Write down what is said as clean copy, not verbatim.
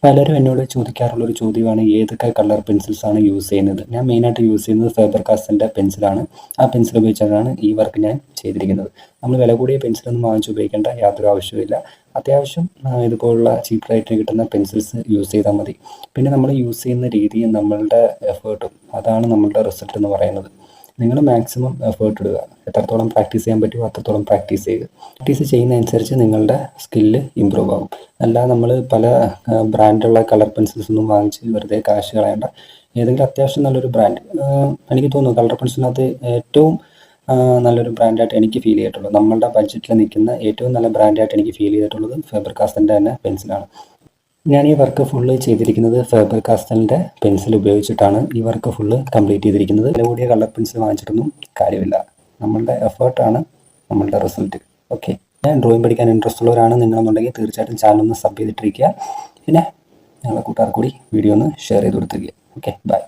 പലരും എന്നോട് ചോദിക്കാറുള്ളൊരു ചോദ്യമാണ് ഏതൊക്കെ കളർ പെൻസിൽസാണ് യൂസ് ചെയ്യുന്നത്. ഞാൻ മെയിനായിട്ട് യൂസ് ചെയ്യുന്നത് ഫേബർ കാസ്റ്റലിൻ്റെ പെൻസിലാണ്. ആ പെൻസിൽ ഉപയോഗിച്ചാണ് ഈ വർക്ക് ഞാൻ ചെയ്തിരിക്കുന്നത്. നമ്മൾ വില കൂടിയ പെൻസിലൊന്നും വാങ്ങിച്ച് ഉപയോഗിക്കേണ്ട യാതൊരു ആവശ്യവുമില്ല. അത്യാവശ്യം ഇതുപോലുള്ള ചീപ്പ് റേറ്റിന് കിട്ടുന്ന പെൻസിൽസ് യൂസ് ചെയ്താൽ മതി. പിന്നെ നമ്മൾ യൂസ് ചെയ്യുന്ന രീതിയും നമ്മളുടെ എഫേർട്ടും അതാണ് നമ്മളുടെ റിസൾട്ട് എന്ന് പറയുന്നത്. നിങ്ങൾ മാക്സിമം എഫേർട്ട് ഇടുക. എത്രത്തോളം പ്രാക്ടീസ് ചെയ്യാൻ പറ്റുമോ അത്രത്തോളം പ്രാക്ടീസ് ചെയ്യുക. പ്രാക്ടീസ് ചെയ്യുന്നതനുസരിച്ച് നിങ്ങളുടെ സ്കില്ല് ഇമ്പ്രൂവ് ആകും. അല്ലാതെ നമ്മൾ പല ബ്രാൻഡുള്ള കളർ പെൻസിൽസ് ഒന്നും വാങ്ങിച്ച് വെറുതെ കാശ് കളയേണ്ട. ഏതെങ്കിലും അത്യാവശ്യം നല്ലൊരു ബ്രാൻഡ്, എനിക്ക് തോന്നുന്നു കളർ പെൻസിലിനകത്ത് ഏറ്റവും നല്ലൊരു ബ്രാൻഡായിട്ട് എനിക്ക് ഫീൽ ചെയ്തിട്ടുള്ളത്, നമ്മളുടെ ബഡ്ജറ്റിൽ നിൽക്കുന്ന ഏറ്റവും നല്ല ബ്രാൻഡായിട്ട് എനിക്ക് ഫീൽ ചെയ്തിട്ടുള്ളത് ഫേബർ കാസ്റ്റലിൻ്റെ തന്നെ പെൻസിലാണ്. ഞാൻ ഈ വർക്ക് ഫുള്ള് ചെയ്തിരിക്കുന്നത് ഫേബർ കാസ്റ്റലിൻ്റെ പെൻസിൽ ഉപയോഗിച്ചിട്ടാണ് ഈ വർക്ക് ഫുള്ള് കംപ്ലീറ്റ് ചെയ്തിരിക്കുന്നത്. വില കൂടിയ കളർ പെൻസിൽ വാങ്ങിച്ചിട്ടൊന്നും കാര്യമില്ല. നമ്മളുടെ എഫേർട്ടാണ് നമ്മളുടെ റിസൾട്ട്. ഓക്കെ, ഞാൻ ഡ്രോയിങ് പഠിക്കാൻ ഇൻട്രസ്റ്റ് ഉള്ളവരാണ് നിങ്ങളെന്നുണ്ടെങ്കിൽ തീർച്ചയായിട്ടും ചാനൽ ഒന്ന് സബ് ചെയ്തിട്ടിരിക്കുക. പിന്നെ നിങ്ങളെ കൂട്ടുകാർക്ക് കൂടി വീഡിയോ ഒന്ന് ഷെയർ ചെയ്ത് കൊടുത്തിരിക്കുക. Okay, by.